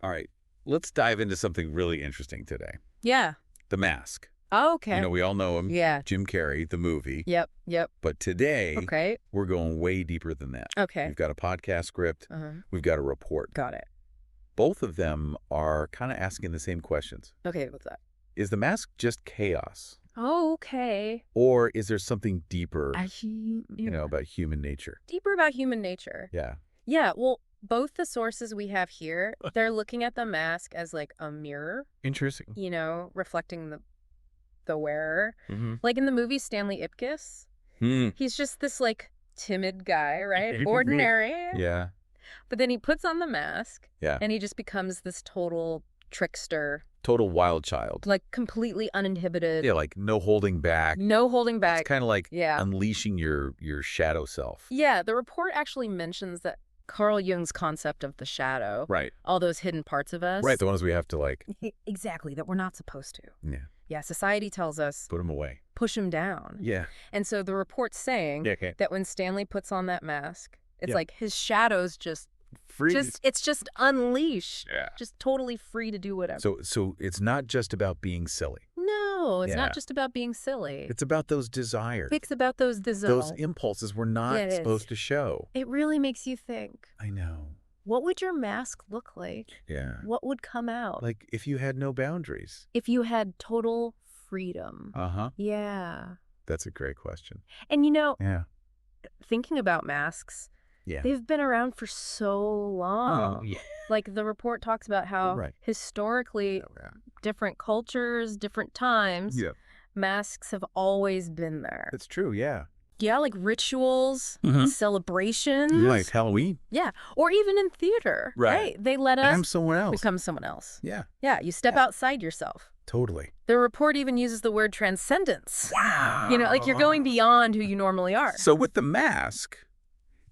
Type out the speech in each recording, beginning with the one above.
All right. Let's dive into something really interesting today. Yeah. The Mask. Oh, okay. We all know him. Yeah. Jim Carrey, the movie. Yep. But today, Okay. we're going way deeper than that. Okay. We've got a podcast script. We've got a report. Got it. Both of them are kind of asking the same questions. Okay, what's that? Is the mask just chaos? Oh, okay. Or is there something deeper, Deeper about human nature? about human nature. Yeah. Yeah, well, both the sources we have here, they're looking at the mask as like a mirror, Interesting. reflecting the wearer. Mm-hmm. Like in the movie Stanley Ipkiss, he's just this like timid guy, right? Ordinary. Yeah. But then he puts on the mask, Yeah. and he just becomes this total trickster. Total wild child. Like completely uninhibited. Yeah, like no holding back. No holding back. It's kind of like Yeah. unleashing your shadow self. Yeah, the report actually mentions that Carl Jung's concept of the shadow. Right. All those hidden parts of us. Right, the ones we have to like. Exactly, that we're not supposed to. Yeah. Yeah, society tells us, Put them away. push him down. Yeah. And so the report's saying Okay. that when Stanley puts on that mask, it's Yeah. like his shadow's just it's just unleashed. Yeah. Just totally free to do whatever. So it's not just about being silly. No, it's Yeah. not just about being silly. It's about those desires. It's about those desires. Those impulses we're not Yeah, it is. supposed to show. It really makes you think, I know. what would your mask look like? Yeah. What would come out? Like if you had no boundaries. If you had total freedom. Uh-huh. Yeah. That's a great question. And Yeah. thinking about masks, Yeah. they've been around for so long. Oh, yeah. Like the report talks about how Right. historically different cultures, different times, Yeah. masks have always been there. That's true, yeah. Yeah, like rituals, Mhm. celebrations. Like Halloween. Yeah. Or even in theater. Right. They let I'm us someone else. become someone else. Yeah. Yeah, you step outside yourself. Totally. The report even uses the word transcendence. Wow. Like you're going beyond who you normally are. So with the mask,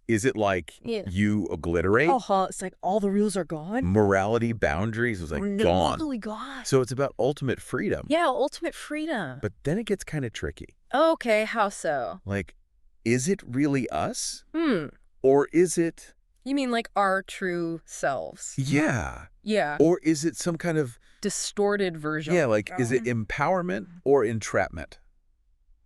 is it like you obliterate? It's like all the rules are gone. Morality, boundaries was like gone. Totally gone. So it's about ultimate freedom. Yeah, ultimate freedom. But then it gets kind of tricky. Okay, how so? Like, is it really us? You Or is it... mean like our true selves? Yeah. Yeah. Or is it some kind of... Distorted version. Yeah, like, is it empowerment or entrapment?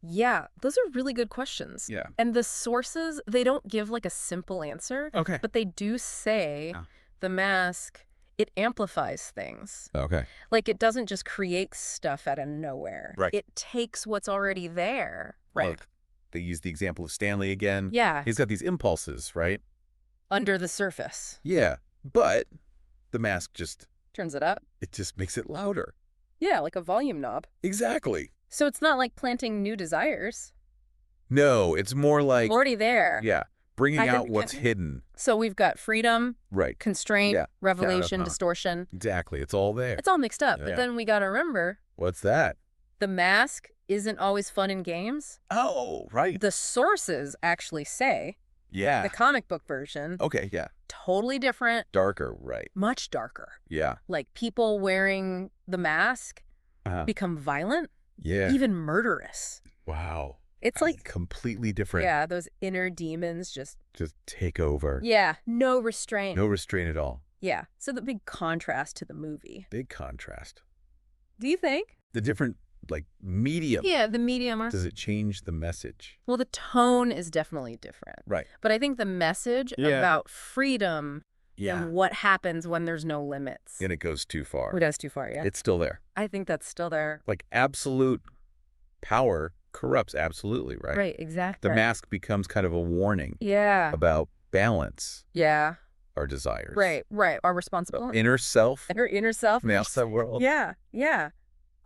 Yeah, those are really good questions. Yeah. And the sources, they don't give like a simple answer. Okay. But they do say the mask, it amplifies things. Okay. Like it doesn't just create stuff out of nowhere. Right. It takes what's already there. Right. Look, they use the example of Stanley again. Yeah. He's got these impulses, right? Under the surface. Yeah. But the mask just Turns it up. makes it louder. Yeah, like a volume knob. Exactly. So it's not like planting new desires. No, it's more like... Already there. Yeah. Bringing I can- out what's hidden. So we've got freedom, Right. constraint, Yeah. revelation, Yeah, distortion. Exactly. It's all there. It's all mixed up. Yeah. But then we got to remember, What's that? the mask isn't always fun in games. Oh, right. The sources actually say, Yeah. the comic book version, Okay, yeah. totally different, Darker, right. much darker. Yeah. Like people wearing the mask Uh-huh. become violent, Yeah. even murderous. Wow. It's like, completely different. yeah, those inner demons just take over. yeah, no restraint. No restraint at all. Yeah, so the big contrast to the movie. Big contrast. Do you think? The different, like, medium. Yeah, the medium. Does it change the message? Well, the tone is definitely different. Right. But I think the message Yeah. about freedom Yeah. and what happens when there's no limits. And it goes too far. It goes too far, yeah. It's still there. I think that's still there. Like, absolute power corrupts absolutely, right? Right, exactly. The mask becomes kind of a warning Yeah. about balance Yeah. our desires. Right. Our responsibility. Inner self Her inner self. and the outside world. Yeah.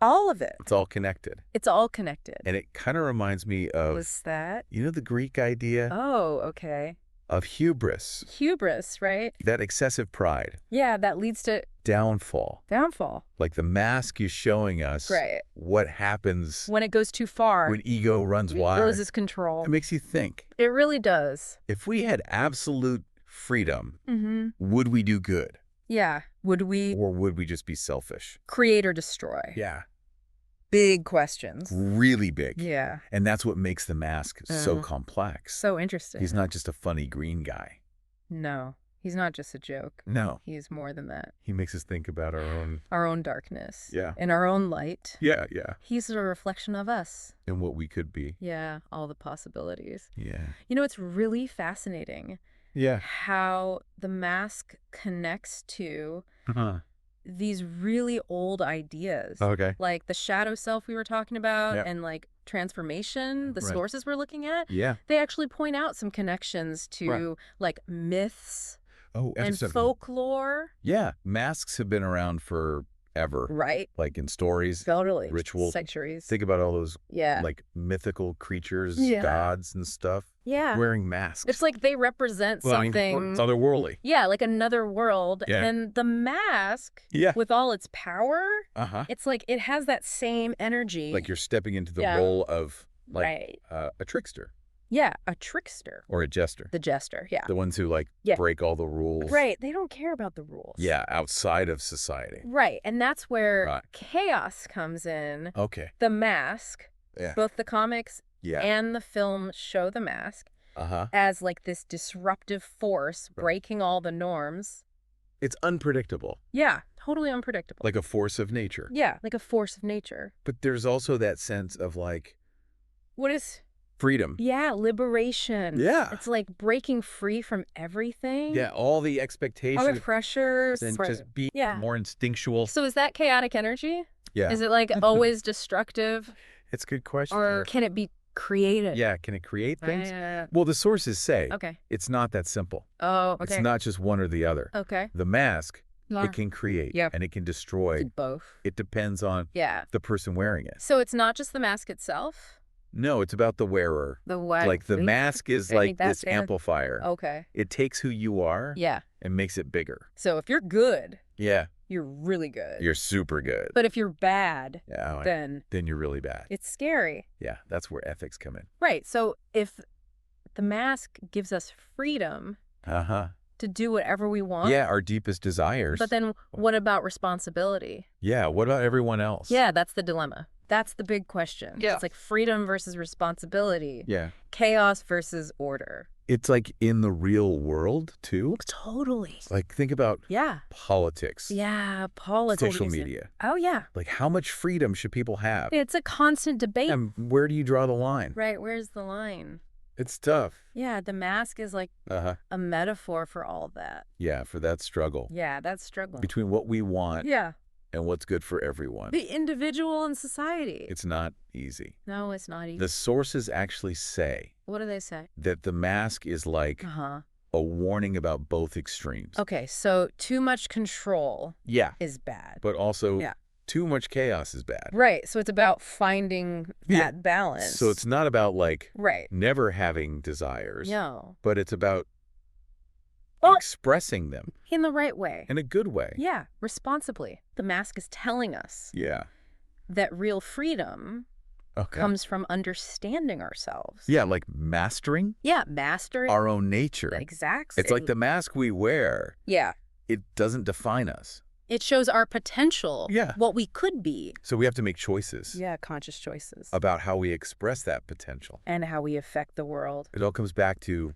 All of it. It's all connected. It's all connected. And it kind of reminds me of, Was that? the Greek idea Oh, okay. of hubris, Hubris, right? that excessive pride, Yeah, that leads to downfall. downfall. Like the mask is showing us Right. what happens When it goes too far, when ego runs it wild. loses control. It makes you think, It really does. if we had absolute freedom, Mm-hmm. would we do good? Yeah. Would we Or would we just be selfish? create or destroy? Yeah. Big questions. Really big. Yeah. And that's what makes the mask so complex. So interesting. He's not just a funny green guy. No. He's not just a joke. No. He's more than that. He makes us think about our own darkness. Yeah. And our own light. Yeah, yeah. He's a reflection of us. And what we could be. Yeah, all the possibilities. Yeah. You know, it's really fascinating. Yeah. How the mask connects to these really old ideas. Okay. Like the shadow self we were talking about and like transformation, the sources we're looking at. Yeah. They actually point out some connections to like myths and folklore. Yeah. Masks have been around forever. Right. Like in stories, totally. rituals. Centuries. Think about all those like mythical creatures, gods and stuff. Yeah. Wearing masks. It's like they represent something. It's otherworldly. Yeah, like another world. Yeah. And the mask, with all its power, it's like it has that same energy. Like you're stepping into the role of like a trickster. Yeah, a trickster. Or a jester. The jester, yeah. The ones who like break all the rules. Right, they don't care about the rules. Yeah, outside of society. Right, and that's where chaos comes in. Okay. The mask, both the comics and the film show the mask as like this disruptive force breaking all the norms. It's unpredictable. Yeah, totally unpredictable. Like a force of nature. Yeah, like a force of nature. But there's also that sense of like... What is... freedom. Yeah, liberation. Yeah. It's like breaking free from everything. Yeah, all the expectations. All the pressures. And just be more instinctual. So is that chaotic energy? Yeah. Is it like always destructive? It's a good question. Or can it be creative? Yeah, can it create things? Yeah. Well, the sources say it's not that simple. Oh, okay. It's not just one or the other. Okay. The mask, it can create and it can destroy. Both. It depends on the person wearing it. So it's not just the mask itself? No, it's about the wearer. The what? Like the mask is like this amplifier. Okay. It takes who you are and makes it bigger. So if you're good, you're really good. You're super good. But if you're bad, then you're really bad. It's scary. Yeah, that's where ethics come in. Right. So if the mask gives us freedom to do whatever we want. Yeah, our deepest desires. But then what about responsibility? Yeah, what about everyone else? Yeah, that's the dilemma. That's the big question. Yeah. It's like freedom versus responsibility. Yeah. Chaos versus order. It's like in the real world, too. Totally. Like, think about politics. Yeah, politics. Social media. Oh, yeah. Like, how much freedom should people have? It's a constant debate. And where do you draw the line? Right, where's the line? It's tough. Yeah, the mask is like a metaphor for all of that. Yeah, for that struggle. Yeah, that's struggling. Between what we want and what's good for everyone. The individual and society. It's not easy. No, it's not easy. The sources actually say. What do they say? That the mask is like a warning about both extremes. Okay, so too much control is bad. But also too much chaos is bad. Right, so it's about finding that balance. So it's not about like never having desires. No. But it's about expressing them. In the right way. In a good way. Yeah, responsibly. The mask is telling us that real freedom comes from understanding ourselves. Yeah, like mastering. Yeah, mastering. Our own nature. Exactly. It's like the mask we wear. Yeah. It doesn't define us. It shows our potential. Yeah. What we could be. So we have to make choices. Yeah, conscious choices. About how we express that potential. And how we affect the world. It all comes back to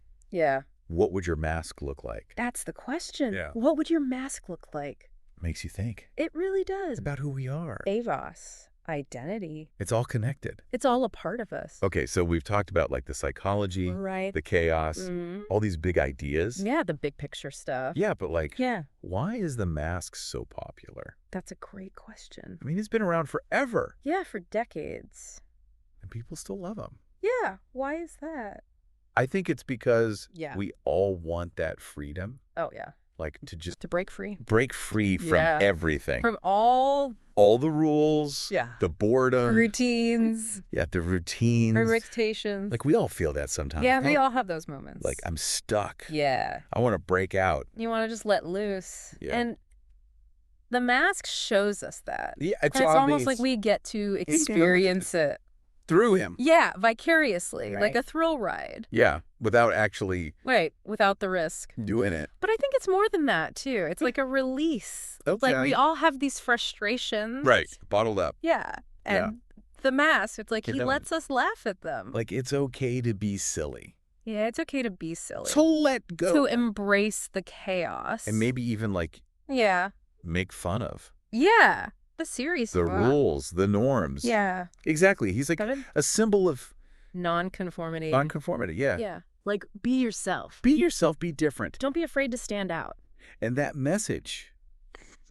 what would your mask look like? That's the question. Yeah. What would your mask look like? Makes you think. It really does. It's about who we are. Avos. Identity. It's all connected. It's all a part of us. Okay, so we've talked about like the psychology, the chaos, all these big ideas. Yeah, the big picture stuff. Yeah, but like, why is the mask so popular? That's a great question. I mean, it's been around forever. Yeah, for decades. And people still love them. Yeah, why is that? I think it's because we all want that freedom. Oh, yeah. Like to just... to break free. Break free from everything. From all the rules. Yeah. The boredom. Routines. Yeah, the routines. Expectations. Like we all feel that sometimes. Yeah, we all have those moments. Like I'm stuck. Yeah. I want to break out. You want to just let loose. Yeah. And the mask shows us that. Yeah, it's almost like we get to experience it. Through him. Yeah, vicariously, like a thrill ride. Yeah, without actually... Right, without the risk. Doing it. But I think it's more than that, too. It's like a release. Okay. Like we all have these frustrations. Right, bottled up. Yeah, and the mask, it's like he lets us laugh at them. Like it's okay to be silly. Yeah, it's okay to be silly. To let go. To embrace the chaos. And maybe even, like, make fun of. Yeah. The series. The rules, the norms. Yeah. Exactly. He's like a symbol of non-conformity. Non-conformity, yeah. Yeah. Like, be yourself. Be yourself, be different. Don't be afraid to stand out. And that message,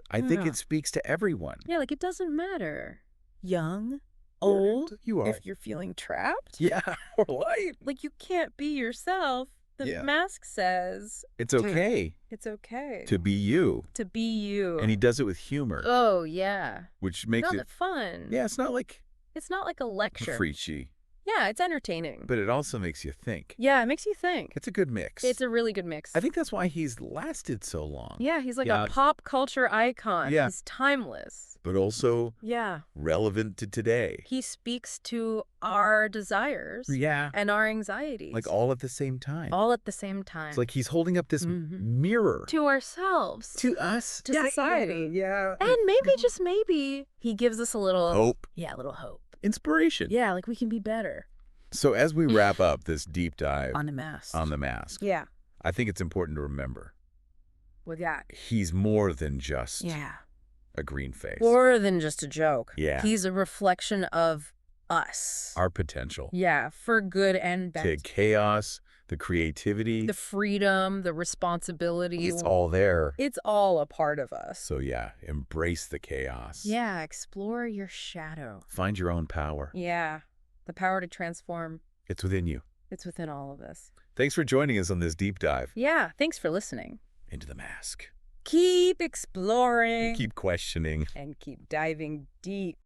I think it speaks to everyone. Yeah, like, it doesn't matter. Young, old, you are. If you're feeling trapped. Yeah, or light. Like, you can't be yourself. The mask says... It's okay. It's okay. To be you. To be you. And he does it with humor. Oh, yeah. Which makes it fun. Yeah, it's not like... It's not like a lecture. Preachy. Yeah, it's entertaining. But it also makes you think. Yeah, it makes you think. It's a good mix. It's a really good mix. I think that's why he's lasted so long. Yeah, he's like a pop culture icon. Yeah. He's timeless. But also yeah, relevant to today. He speaks to our desires and our anxieties. Like all at the same time. All at the same time. It's like he's holding up this mirror. To ourselves. To us. To society. Yeah. And maybe, just maybe, he gives us a little... Hope. Yeah, a little hope. Inspiration. Yeah, like we can be better. So as we wrap up this deep dive on the mask, yeah, I think it's important to remember. He's more than just a green face. More than just a joke. Yeah. He's a reflection of us. Our potential. Yeah, for good and bad. To chaos, the creativity. The freedom, the responsibility. It's all there. It's all a part of us. So yeah, embrace the chaos. Yeah, explore your shadow. Find your own power. Yeah. The power to transform. It's within you. It's within all of us. Thanks for joining us on this deep dive. Yeah, thanks for listening. Into the mask. Keep exploring. Keep questioning. And keep diving deep.